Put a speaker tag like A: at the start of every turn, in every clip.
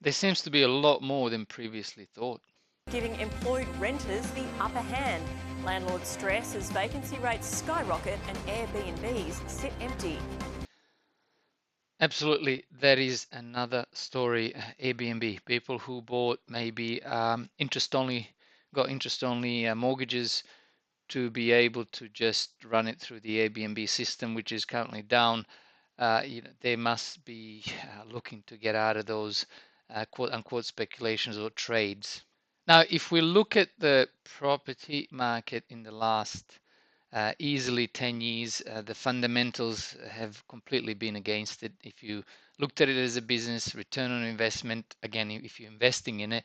A: There seems to be a lot more than previously thought.
B: Giving employed renters the upper hand. Landlords stress as vacancy rates skyrocket and Airbnbs sit empty.
A: Absolutely, that is another story. Airbnb, people who bought maybe got interest-only mortgages to be able to just run it through the Airbnb system, which is currently down. They must be looking to get out of those quote-unquote speculations or trades. Now, if we look at the property market in the last easily 10 years, the fundamentals have completely been against it. If you looked at it as a business, return on investment, again, if you're investing in it,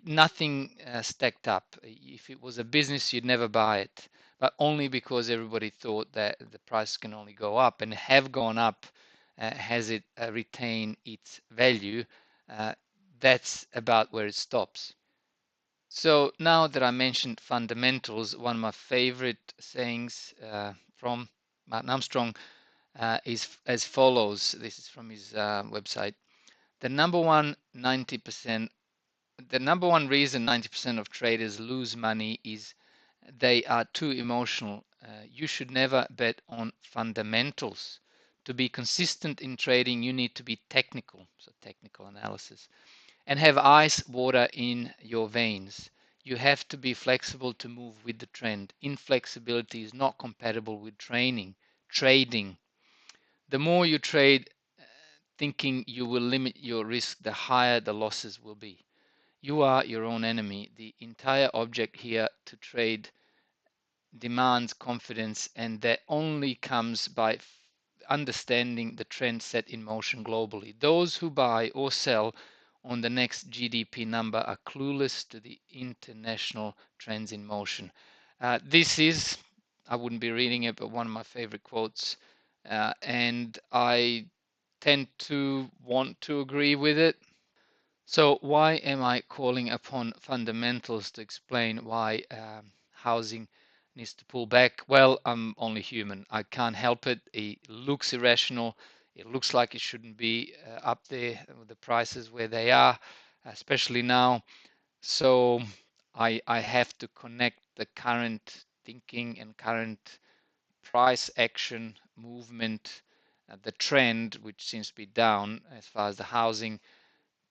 A: nothing stacked up. If it was a business, you'd never buy it, but only because everybody thought that the price can only go up and have gone up. Has it retained its value? That's about where it stops. So now that I mentioned fundamentals, one of my favorite sayings from Martin Armstrong is as follows. This is from his website. The number one reason 90% of traders lose money is they are too emotional. You should never bet on fundamentals. To be consistent in trading, you need to be technical, so technical analysis, and have ice water in your veins. You have to be flexible to move with the trend. Inflexibility is not compatible with trading. The more you trade thinking you will limit your risk, the higher the losses will be. You are your own enemy. The entire object here to trade demands confidence, and that only comes by understanding the trend set in motion globally. Those who buy or sell on the next GDP number are clueless to the international trends in motion. This is, I wouldn't be reading it, but one of my favorite quotes, and I tend to want to agree with it. So why am I calling upon fundamentals to explain why housing needs to pull back? Well, I'm only human. I can't help it. It looks irrational. It looks like it shouldn't be up there with the prices where they are, especially now. So I have to connect the current thinking and current price action movement, the trend, which seems to be down as far as the housing,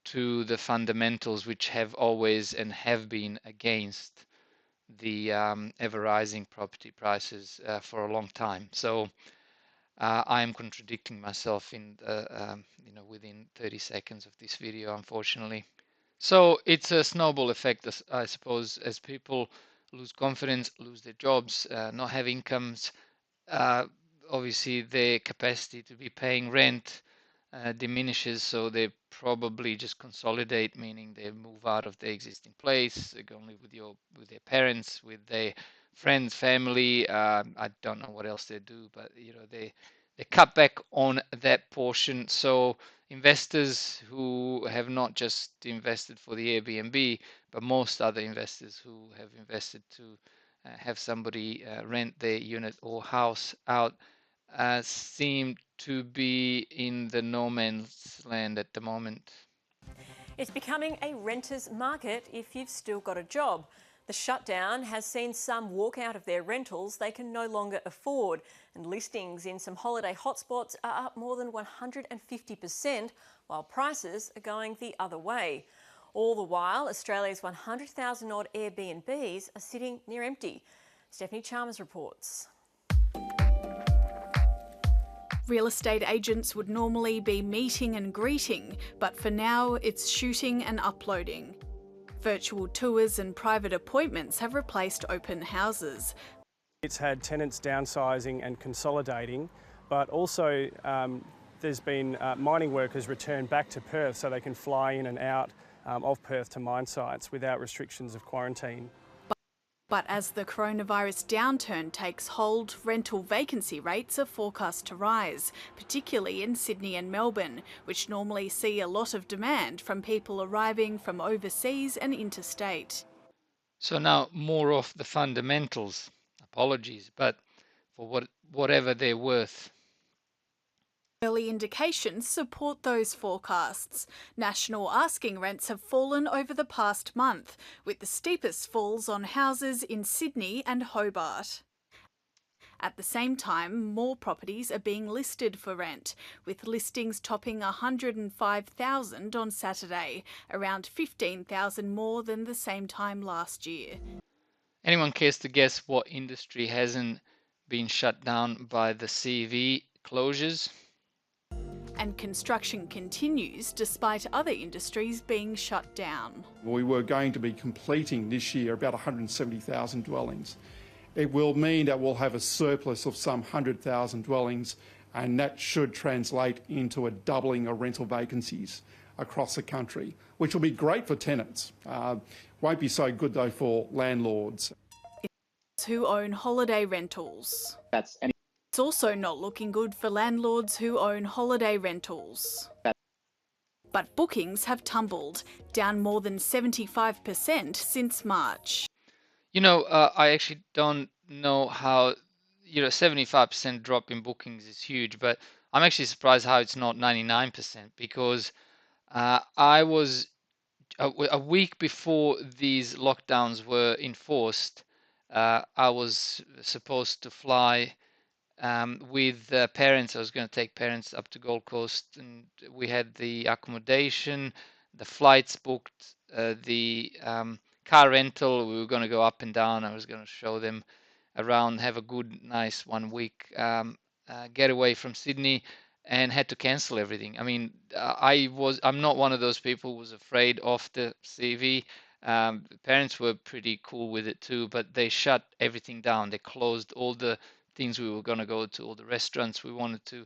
A: to the fundamentals, which have always and have been against the ever rising property prices for a long time. So I am contradicting myself in within 30 seconds of this video, unfortunately. So it's a snowball effect, I suppose, as people lose confidence, lose their jobs, not have incomes. Uh, Obviously, their capacity to be paying rent diminishes, so they probably just consolidate, meaning they move out of their existing place, they go and live with their parents, with their friends, family. I don't know what else they do, but they cut back on that portion. So investors who have not just invested for the Airbnb, but most other investors who have invested to have somebody rent their unit or house out seem to be in the no man's land at the moment.
B: It's becoming a renter's market if you've still got a job. The shutdown has seen some walk out of their rentals they can no longer afford, and listings in some holiday hotspots are up more than 150%, while prices are going the other way. All the while, Australia's 100,000 odd Airbnbs are sitting near empty. Stephanie Chalmers reports.
C: Real estate agents would normally be meeting and greeting, but for now it's shooting and uploading. Virtual tours and private appointments have replaced open houses.
D: It's had tenants downsizing and consolidating, but also there's been mining workers returned back to Perth so they can fly in and out of Perth to mine sites without restrictions of quarantine.
C: But as the coronavirus downturn takes hold, rental vacancy rates are forecast to rise, particularly in Sydney and Melbourne, which normally see a lot of demand from people arriving from overseas and interstate.
A: So now more of the fundamentals. Apologies, but for whatever they're worth.
C: Early indications support those forecasts. National asking rents have fallen over the past month, with the steepest falls on houses in Sydney and Hobart. At the same time, more properties are being listed for rent, with listings topping 105,000 on Saturday, around 15,000 more than the same time last year.
A: Anyone cares to guess what industry hasn't been shut down by the CEV closures?
C: And construction continues despite other industries being shut down.
E: We were going to be completing this year about 170,000 dwellings. It will mean that we'll have a surplus of some 100,000 dwellings, and that should translate into a doubling of rental vacancies across the country, which will be great for tenants. Won't be so good though for landlords
C: Who own holiday rentals. It's also not looking good for landlords who own holiday rentals. But bookings have tumbled, down more than 75% since March.
A: I actually don't know how, 75% drop in bookings is huge, but I'm actually surprised how it's not 99%, because I was a week before these lockdowns were enforced. I was supposed to fly with parents. I was going to take parents up to Gold Coast, and we had the accommodation, the flights booked, the car rental. We were going to go up and down. I was going to show them around, have a good, nice 1 week getaway from Sydney, and had to cancel everything. I mean, I'm not one of those people who was afraid of the CEV. Parents were pretty cool with it too, but they shut everything down. They closed all the things we were going to go to, all the restaurants we wanted to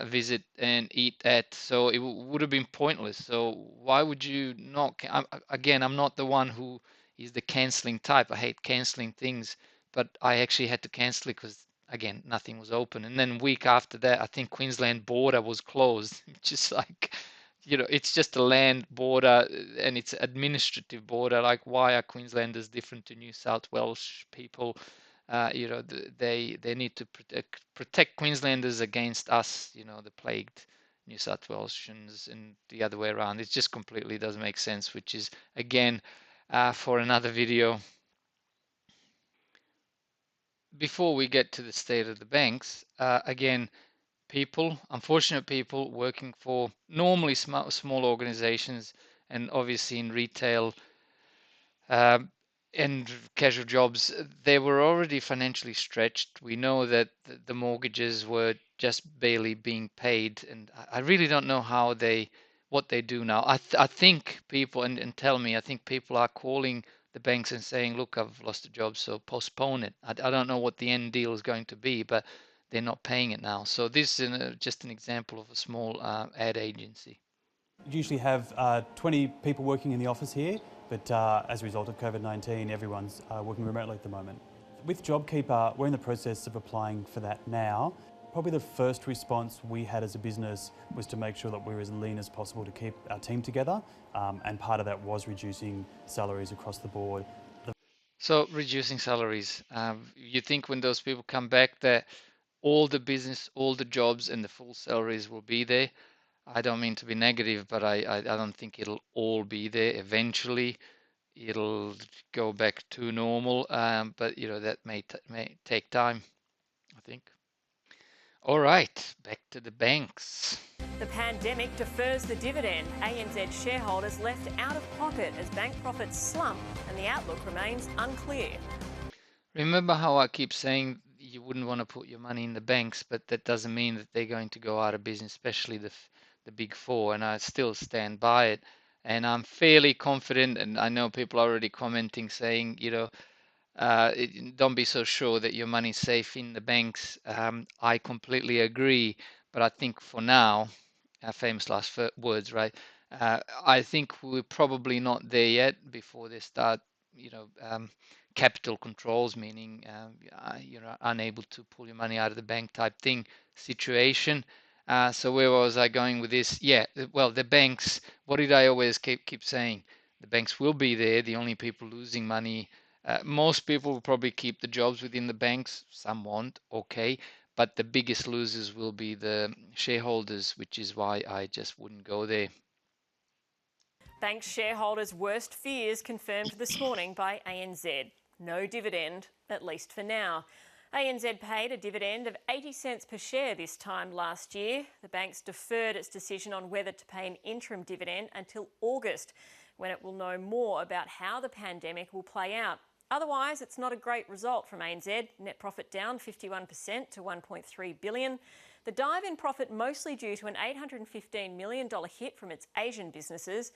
A: visit and eat at. So it would have been pointless. So why would you not? I'm not the one who is the canceling type. I hate canceling things, but I actually had to cancel it because, again, nothing was open. And then a week after that, I think Queensland border was closed. Just like, it's just a land border and it's administrative border. Like, why are Queenslanders different to New South Wales people? They need to protect Queenslanders against us, the plagued New South Welshans, and the other way around. It just completely doesn't make sense, which is, again, for another video. Before we get to the state of the banks, again, unfortunate people working for normally small organizations, and obviously in retail and casual jobs, they were already financially stretched. We know that the mortgages were just barely being paid, and I really don't know what they do now. I think people, and tell me, I think people are calling the banks and saying, look, I've lost a job, so postpone it. I don't know what the end deal is going to be, but they're not paying it now. So this is just an example of a small ad agency.
F: You usually have 20 people working in the office here, but as a result of COVID-19, everyone's working remotely at the moment. With JobKeeper, we're in the process of applying for that now. Probably the first response we had as a business was to make sure that we were as lean as possible to keep our team together, and part of that was reducing salaries across the board.
A: So reducing salaries. You think when those people come back that all the business, all the jobs and the full salaries will be there? I don't mean to be negative, but I don't think it'll all be there. Eventually, it'll go back to normal, but that may take time, I think. All right, back to the banks.
B: The pandemic defers the dividend. ANZ shareholders left out of pocket as bank profits slump and the outlook remains unclear.
A: Remember how I keep saying you wouldn't want to put your money in the banks, but that doesn't mean that they're going to go out of business, especially the big four, and I still stand by it. And I'm fairly confident, and I know people are already commenting saying, don't be so sure that your money's safe in the banks. I completely agree, but I think for now, famous last words, right? I think we're probably not there yet before they start, capital controls, meaning you're unable to pull your money out of the bank type thing situation. So where was I going with this? Yeah, well, the banks, what did I always keep saying? The banks will be there. The only people losing money, most people will probably keep the jobs within the banks. Some won't, okay. but the biggest losers will be the shareholders, which is why I just wouldn't go there.
B: Bank shareholders' worst fears confirmed this morning by ANZ. No dividend, at least for now. ANZ paid a dividend of 80 cents per share this time last year. The bank's deferred its decision on whether to pay an interim dividend until August, when it will know more about how the pandemic will play out. Otherwise, it's not a great result from ANZ. Net profit down 51% to $1.3 billion. The dive in profit mostly due to an $815 million hit from its Asian businesses,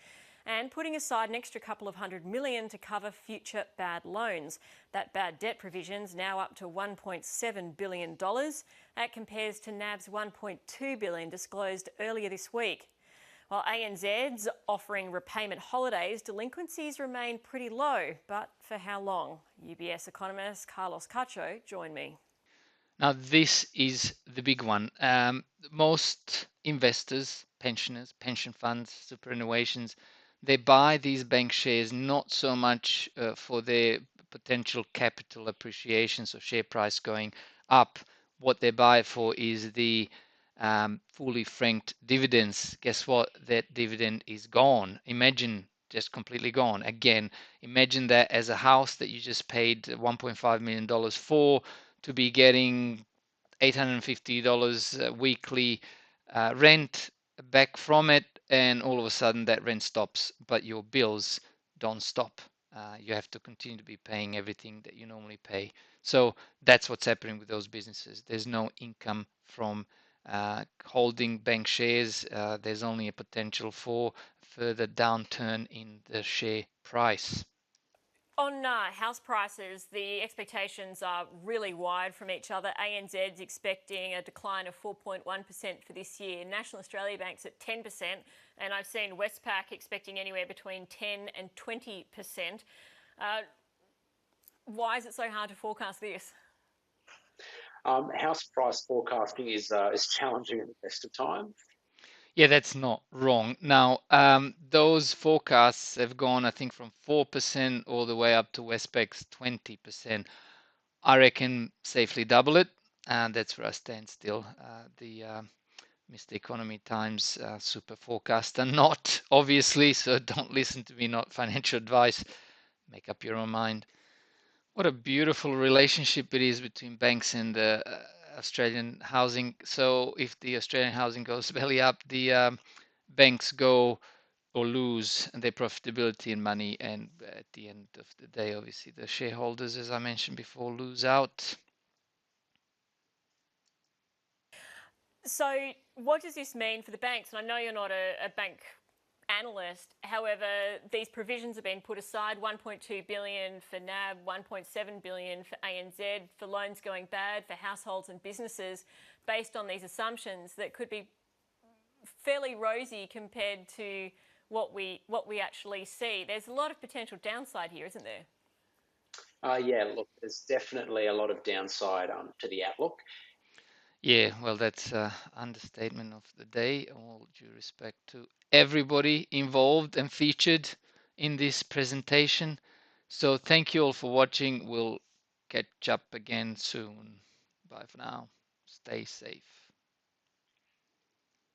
B: and putting aside an extra couple of $100 million to cover future bad loans. That bad debt provision's now up to $1.7 billion. That compares to NAB's $1.2 billion disclosed earlier this week. While ANZ's offering repayment holidays, delinquencies remain pretty low. But for how long? UBS economist Carlos Cacho joined me.
A: Now, this is the big one. Most investors, pensioners, pension funds, superannuations, they buy these bank shares not so much for their potential capital appreciation, so share price going up. What they buy for is the fully franked dividends. Guess what? That dividend is gone. Imagine, just completely gone. Again, imagine that as a house that you just paid $1.5 million for, to be getting $850 weekly rent back from it, and all of a sudden that rent stops, but your bills don't stop. You have to continue to be paying everything that you normally pay. So that's what's happening with those businesses. There's no income from holding bank shares. There's only a potential for further downturn in the share price.
B: On house prices, the expectations are really wide from each other. ANZ's expecting a decline of 4.1% for this year. National Australia Bank's at 10%, and I've seen Westpac expecting anywhere between 10 and 20%. Why is it so hard to forecast this?
G: House price forecasting is challenging at the best of times.
A: Yeah, that's not wrong. Now, those forecasts have gone, I think, from 4% all the way up to Westpac's 20%. I reckon safely double it, and that's where I stand still. The Mr. Economy Times super forecast are not, obviously, so don't listen to me, not financial advice. Make up your own mind. What a beautiful relationship it is between banks and the Australian housing. So if the Australian housing goes belly up, the banks go or lose their profitability and money, and at the end of the day, obviously the shareholders, as I mentioned before, lose out.
B: So what does this mean for the banks? And I know you're not a bank analyst. However, these provisions have been put aside, $1.2 billion for NAB, $1.7 billion for ANZ, for loans going bad for households and businesses, based on these assumptions that could be fairly rosy compared to what we actually see. There's a lot of potential downside here, isn't there?
G: Yeah, look, there's definitely a lot of downside to the outlook.
A: Yeah, well, that's understatement of the day. All due respect to everybody involved and featured in this presentation. So thank you all for watching. We'll catch up again soon. Bye for now. Stay safe.